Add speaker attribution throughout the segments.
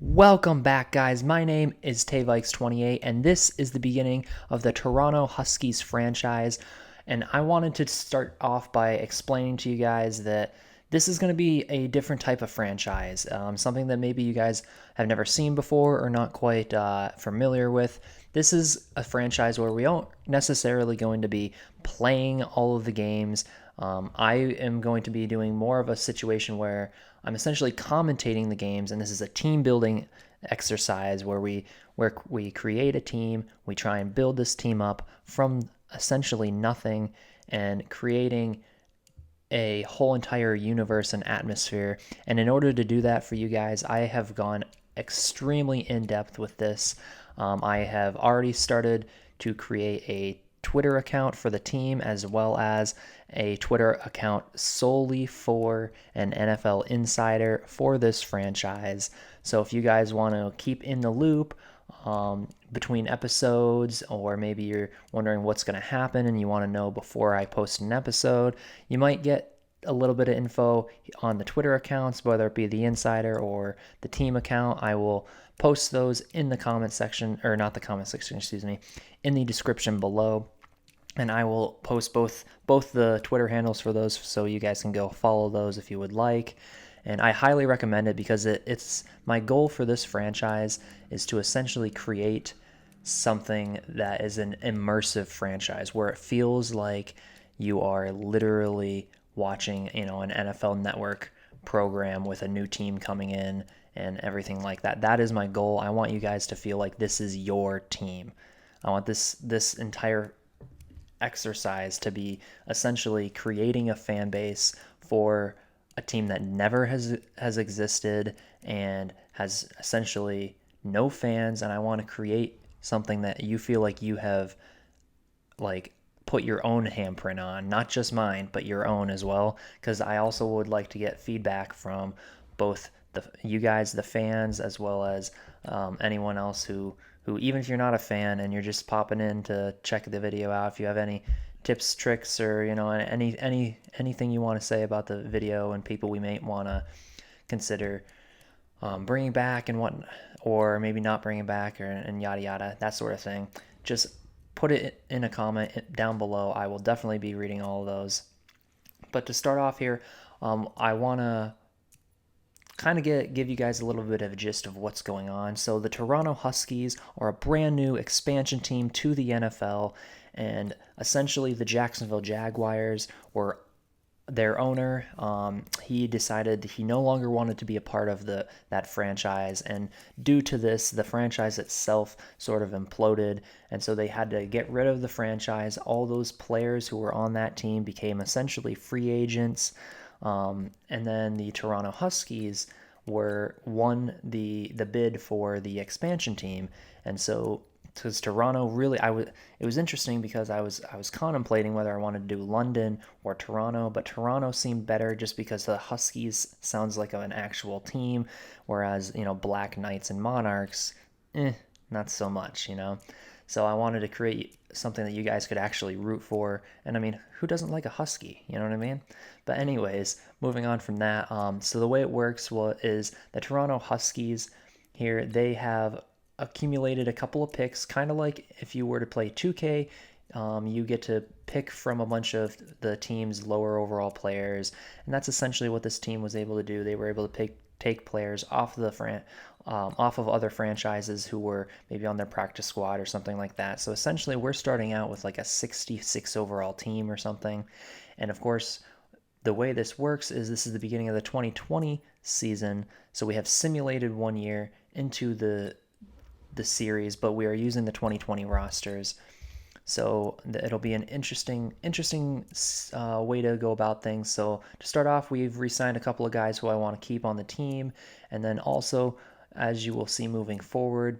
Speaker 1: Welcome back, guys. My name is Tayvikes28, and this is the beginning of the Toronto Huskies franchise. And I wanted to start off by explaining to you guys that this is going to be a different type of franchise, something that maybe you guys have never seen before or not quite familiar with. This is a franchise where we aren't necessarily going to be playing all of the games. I am going to be doing more of a situation where I'm essentially commentating the games, and this is a team building exercise where we create a team, we try and build this team up from essentially nothing and creating a whole entire universe and atmosphere. And in order to do that for you guys, I have gone extremely in depth with this. I have already started to create a Twitter account for the team as well as a Twitter account solely for an NFL insider for this franchise. So if you guys want to keep in the loop between episodes, or maybe you're wondering what's going to happen and you want to know before I post an episode, you might get a little bit of info on the Twitter accounts, whether it be the insider or the team account. I will post those in the comment section, or not the comment section, excuse me, in the description below. And I will post both the Twitter handles for those, so you guys can go follow those if you would like. And I highly recommend it because it's my goal for this franchise is to essentially create something that is an immersive franchise where it feels like you are literally watching, an NFL Network program with a new team coming in and everything like that. That is my goal. I want you guys to feel like this is your team. I want this entire exercise to be essentially creating a fan base for a team that never has existed and has essentially no fans. And I want to create something that you feel like you have put your own handprint on, not just mine, but your own as well. Because I also would like to get feedback from both you guys, the fans, as well as anyone else who even if you're not a fan and you're just popping in to check the video out, if you have any tips, tricks, or anything you want to say about the video and people we may want to consider bringing back and what, or maybe not bringing back, and yada yada, that sort of thing, just put it in a comment down below. I will definitely be reading all of those. But to start off here, I want to kind of give you guys a little bit of a gist of what's going on. So the Toronto Huskies are a brand new expansion team to the NFL, and essentially the Jacksonville Jaguars were their owner. He decided he no longer wanted to be a part of that franchise, and due to this, the franchise itself sort of imploded, and so they had to get rid of the franchise. All those players who were on that team became essentially free agents. And then the Toronto Huskies won the bid for the expansion team, and so because Toronto really, it was interesting because I was contemplating whether I wanted to do London or Toronto, but Toronto seemed better just because the Huskies sounds like an actual team, whereas Black Knights and Monarchs, not so much. So I wanted to create something that you guys could actually root for. And I mean, who doesn't like a Husky? You know what I mean? But anyways, moving on from that. So the way it works is the Toronto Huskies here, they have accumulated a couple of picks, kind of like if you were to play 2K. You get to pick from a bunch of the team's lower overall players. And that's essentially what this team was able to do. They were able to take players off of other franchises who were maybe on their practice squad or something like that. So essentially, we're starting out with like a 66 overall team or something. And of course, the way this works is this is the beginning of the 2020 season. So we have simulated 1 year into the series, but we are using the 2020 rosters. So it'll be an interesting way to go about things. So to start off, we've re-signed a couple of guys who I want to keep on the team. And then also, as you will see moving forward,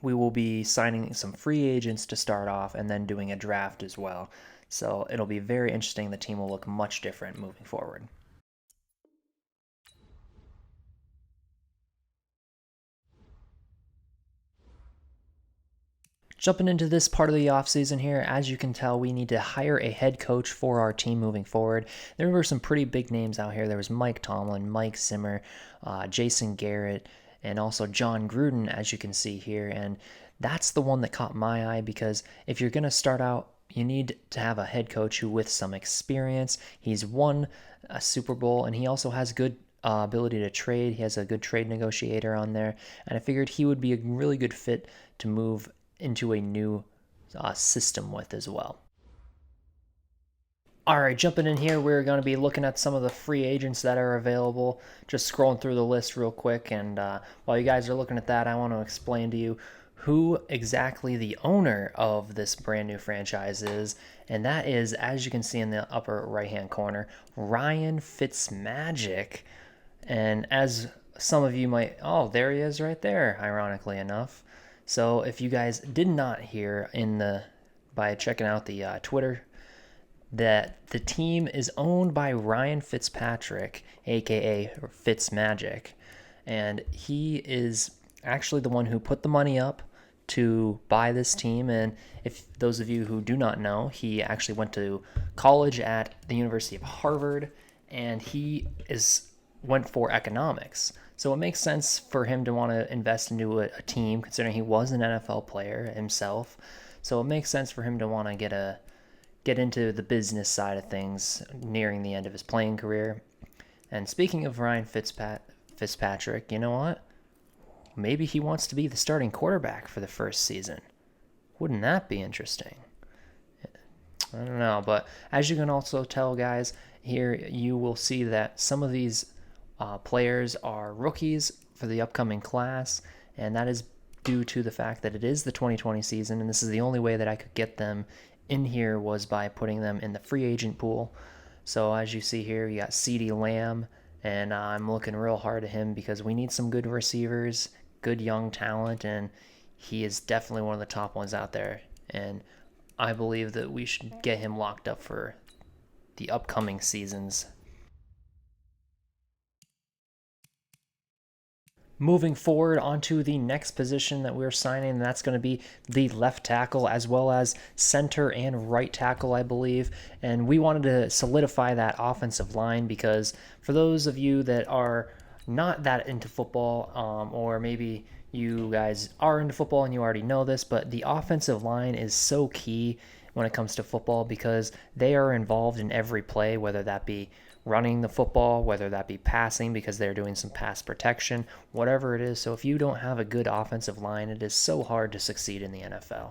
Speaker 1: we will be signing some free agents to start off and then doing a draft as well. So it'll be very interesting. The team will look much different moving forward. Jumping into this part of the offseason here, as you can tell, we need to hire a head coach for our team moving forward. There were some pretty big names out here. There was Mike Tomlin, Mike Zimmer, Jason Garrett, and also John Gruden, as you can see here. And that's the one that caught my eye because if you're going to start out, you need to have a head coach who with some experience. He's won a Super Bowl, and he also has good ability to trade. He has a good trade negotiator on there, and I figured he would be a really good fit to move into a new system with as well. All right, jumping in here, we're going to be looking at some of the free agents that are available. Just scrolling through the list real quick, and while you guys are looking at that, I want to explain to you who exactly the owner of this brand new franchise is, and that is, as you can see in the upper right-hand corner, Ryan Fitzmagic. And as some of you might, oh, there he is right there, ironically enough. So if you guys did not hear by checking out the Twitter, that the team is owned by Ryan Fitzpatrick, aka Fitzmagic, and he is actually the one who put the money up to buy this team. And if those of you who do not know, he actually went to college at the University of Harvard, and he went for economics. So it makes sense for him to want to invest into a team, considering he was an NFL player himself. So it makes sense for him to want to get into the business side of things nearing the end of his playing career. And speaking of Ryan Fitzpatrick, you know what? Maybe he wants to be the starting quarterback for the first season. Wouldn't that be interesting? I don't know, but as you can also tell, guys, here you will see that some of these players are rookies for the upcoming class, and that is due to the fact that it is the 2020 season, and this is the only way that I could get them in here was by putting them in the free agent pool. So as you see here, you got CeeDee Lamb, and I'm looking real hard at him because we need some good receivers, good young talent, and he is definitely one of the top ones out there. And I believe that we should get him locked up for the upcoming seasons. Moving forward onto the next position that we're signing, and that's going to be the left tackle as well as center and right tackle, I believe. And we wanted to solidify that offensive line because for those of you that are not that into football, or maybe you guys are into football and you already know this, but the offensive line is so key when it comes to football because they are involved in every play, whether that be running the football, whether that be passing because they're doing some pass protection, whatever it is. So if you don't have a good offensive line, it is so hard to succeed in the NFL.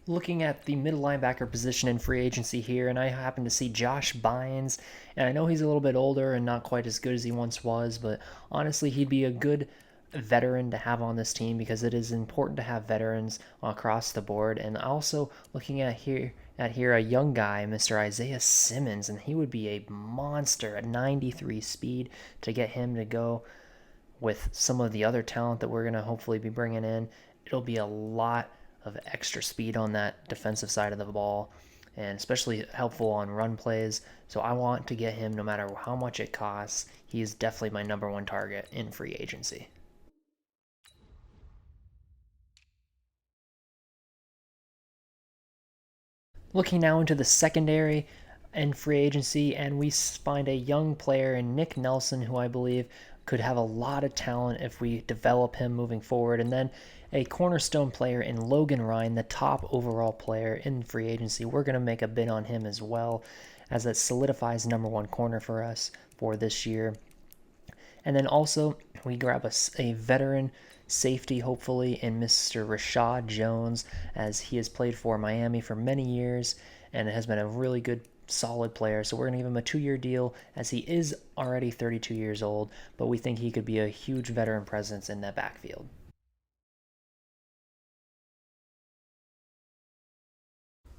Speaker 1: Looking at the middle linebacker position in free agency here, and I happen to see Josh Bynes, and I know he's a little bit older and not quite as good as he once was, but honestly, he'd be a good veteran to have on this team because it is important to have veterans across the board. And also looking at here a young guy, Mr. Isaiah Simmons, and he would be a monster at 93 speed to get him to go with some of the other talent that we're going to hopefully be bringing in. It'll be a lot of extra speed on that defensive side of the ball, and especially helpful on run plays. So I want to get him no matter how much it costs. He is definitely my number one target in free agency. Looking now into the secondary and free agency, and we find a young player in Nick Nelson, who I believe could have a lot of talent if we develop him moving forward. And then a cornerstone player in Logan Ryan, the top overall player in free agency. We're going to make a bid on him as well, as that solidifies number one corner for us for this year. And then also we grab a veteran safety, hopefully, in Mr. Rashad Jones, as he has played for Miami for many years and has been a really good, solid player. So we're going to give him a 2-year deal, as he is already 32 years old, but we think he could be a huge veteran presence in that backfield.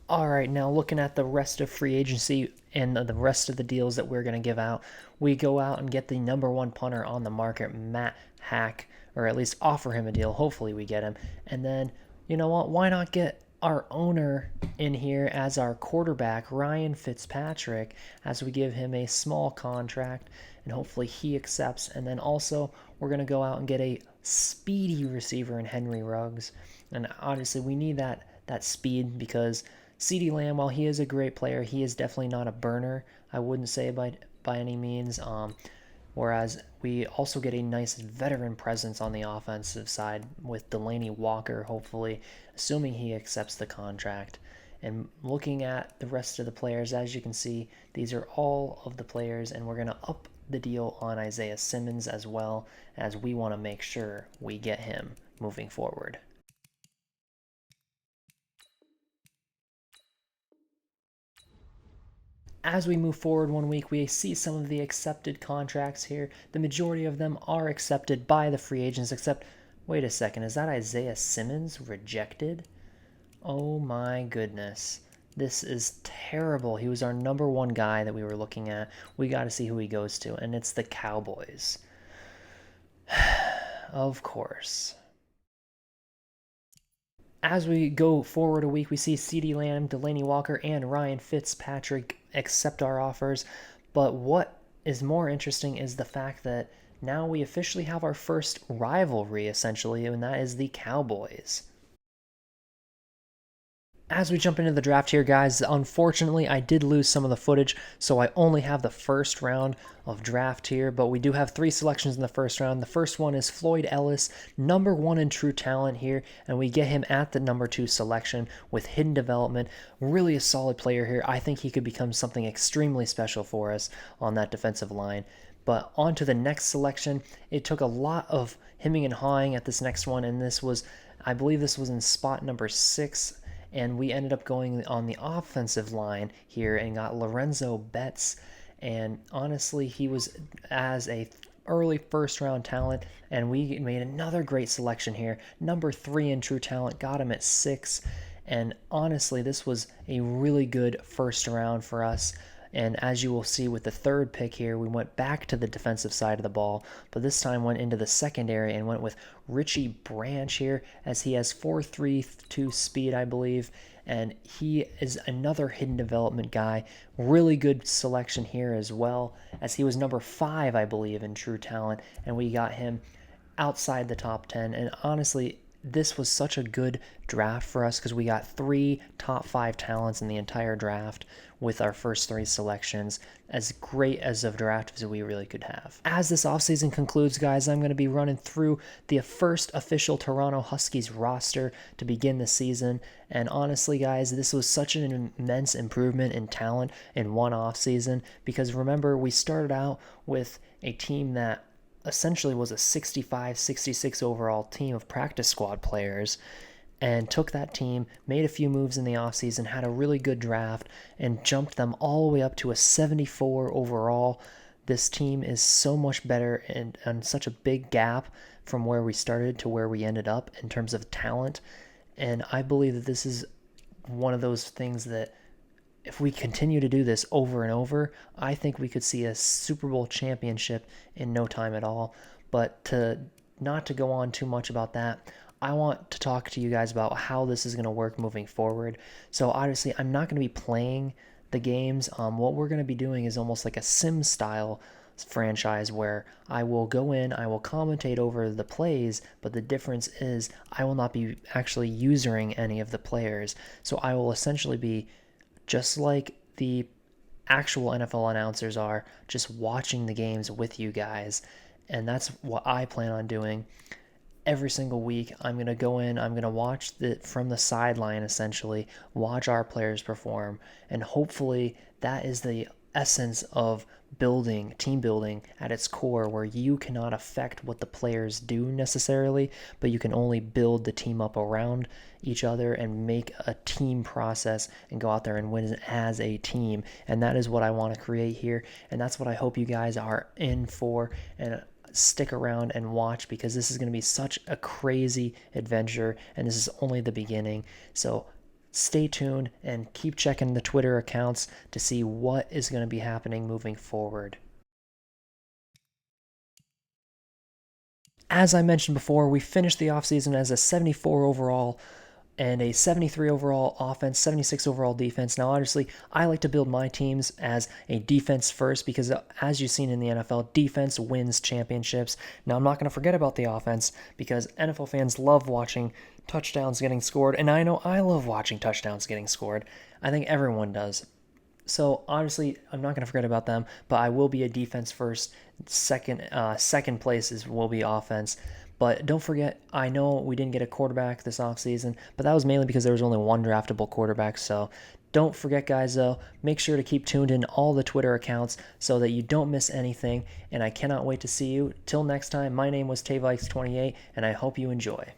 Speaker 1: All right, now looking at the rest of free agency and the rest of the deals that we're going to give out, we go out and get the number one punter on the market, Matt Hack, or at least offer him a deal. Hopefully we get him. And then, you know what, why not get our owner in here as our quarterback, Ryan Fitzpatrick, as we give him a small contract, and hopefully he accepts. And then also we're going to go out and get a speedy receiver in Henry Ruggs. And obviously we need that speed because CeeDee Lamb, while he is a great player, he is definitely not a burner. I wouldn't say by any means. whereas we also get a nice veteran presence on the offensive side with Delaney Walker, hopefully, assuming he accepts the contract. And looking at the rest of the players, as you can see, these are all of the players, and we're going to up the deal on Isaiah Simmons as well, as we want to make sure we get him moving forward. As we move forward 1 week, we see some of the accepted contracts here. The majority of them are accepted by the free agents, except, wait a second, is that Isaiah Simmons rejected? Oh my goodness. This is terrible. He was our number one guy that we were looking at. We got to see who he goes to, and it's the Cowboys. Of course. As we go forward a week, we see CeeDee Lamb, Delaney Walker, and Ryan Fitzpatrick accept our offers. But what is more interesting is the fact that now we officially have our first rivalry, essentially, and that is the Cowboys. As we jump into the draft here, guys, unfortunately, I did lose some of the footage, so I only have the first round of draft here, but we do have 3 selections in the first round. The first one is Floyd Ellis, number 1 in true talent here, and we get him at the number 2 selection with hidden development. Really a solid player here. I think he could become something extremely special for us on that defensive line. But on to the next selection. It took a lot of hemming and hawing at this next one, and this was, I believe this was in spot number 6, and we ended up going on the offensive line here and got Lorenzo Betts. And honestly, he was as a early first round talent, and we made another great selection here. Number 3 in true talent, got him at 6. And honestly, this was a really good first round for us. And as you will see with the third pick here, we went back to the defensive side of the ball, but this time went into the secondary and went with Richie Branch here, as he has 4.32 speed, I believe, and he is another hidden development guy. Really good selection here as well, as he was number 5, I believe, in true talent, and we got him outside the top 10. And honestly, this was such a good draft for us because we got 3 top 5 talents in the entire draft with our first 3 selections. As great as a draft as we really could have. As this offseason concludes, guys, I'm going to be running through the first official Toronto Huskies roster to begin the season. And honestly, guys, this was such an immense improvement in talent in one offseason, because remember, we started out with a team that essentially was a 65, 66 overall team of practice squad players, and took that team, made a few moves in the offseason, had a really good draft, and jumped them all the way up to a 74 overall. This team is so much better and such a big gap from where we started to where we ended up in terms of talent. And I believe that this is one of those things that if we continue to do this over and over, I think we could see a Super Bowl championship in no time at all. But not to go on too much about that, I want to talk to you guys about how this is going to work moving forward. So obviously, I'm not going to be playing the games. What we're going to be doing is almost like a sim style franchise where I will go in, I will commentate over the plays, but the difference is I will not be actually using any of the players. So I will essentially be just like the actual NFL announcers are, just watching the games with you guys. And that's what I plan on doing. Every single week, I'm going to go in, I'm going to watch from the sideline, essentially, watch our players perform, and hopefully that is the essence of team building at its core, where you cannot affect what the players do necessarily, but you can only build the team up around each other and make a team process and go out there and win as a team. And that is what I want to create here, and that's what I hope you guys are in for, and stick around and watch, because this is going to be such a crazy adventure, and this is only the beginning. So stay tuned and keep checking the Twitter accounts to see what is going to be happening moving forward. As I mentioned before, we finished the offseason as a 74 overall and a 73 overall offense, 76 overall defense. Now, obviously, I like to build my teams as a defense first, because as you've seen in the NFL, defense wins championships. Now, I'm not going to forget about the offense, because NFL fans love watching touchdowns getting scored, and I know I love watching touchdowns getting scored. I think everyone does. So obviously, I'm not going to forget about them, but I will be a defense first. Second place will be offense. But don't forget, I know we didn't get a quarterback this offseason, but that was mainly because there was only one draftable quarterback. So don't forget, guys, though, make sure to keep tuned in all the Twitter accounts so that you don't miss anything. And I cannot wait to see you. Till next time, my name was TayVikes28, and I hope you enjoy.